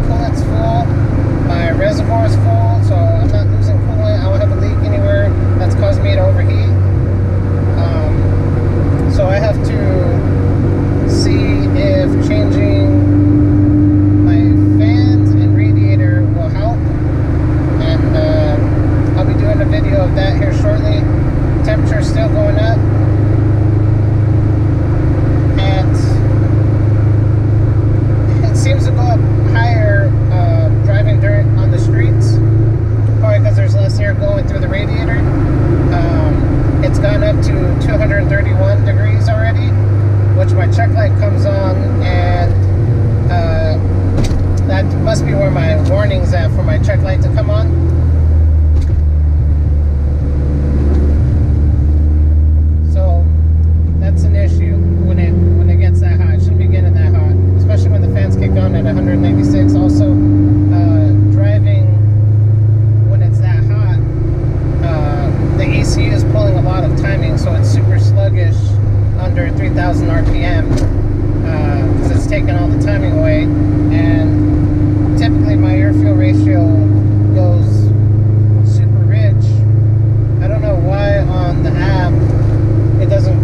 coolant's full, my reservoir is full, so I'm not losing coolant. I don't have a leak anywhere that's causing me to overheat. So I have to see if changing my fans and radiator will help, and I'll be doing a video of that here shortly. Temperature's still going up, and it seems to go up higher driving on the streets, probably because there's less air going through the radiator. It's gone up to 231 degrees already, which my check light comes on, and that must be where my warning's at for my check light to come on. So that's an issue when it gets that hot. It shouldn't be getting that hot, especially when the fans kick on at 196. Also, driving when it's that hot, the AC is pulling a lot of timing, so it's super sluggish under 3,000 RPM because it's taking all the timing away. And typically my air-fuel ratio goes super rich. I don't know why on the app it doesn't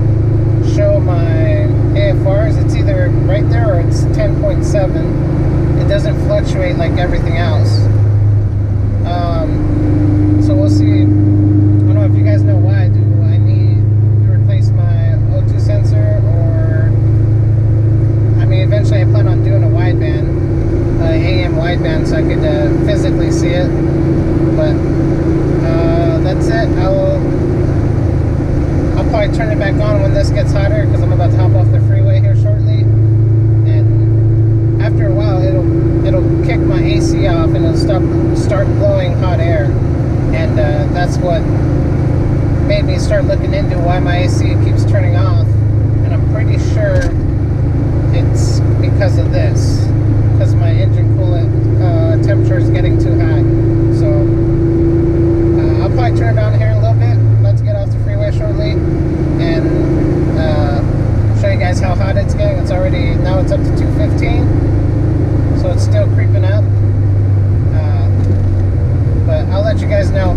show my AFRs. It's either right there or it's 10.7. It doesn't fluctuate like everything else. So we'll see. I don't know if you guys know why. Do I need to replace my O2 sensor, or I mean, eventually I plan on doing a wideband, AM wideband, so I could physically see it. But that's it. I'll probably turn it back on when this gets hotter, because I'm about to hop off the freeway here shortly. And after a while, it'll kick my AC off and it'll start blowing hot air. And that's what made me start looking into why my AC keeps turning off. And I'm pretty sure it's because of this, because my engine coolant temperature is getting too high. So I'll probably turn it down here in a little bit. Let's get off the freeway shortly and show you guys how hot it's getting. It's already, now it's up to 215, so it's still creeping up. But I'll let you guys know.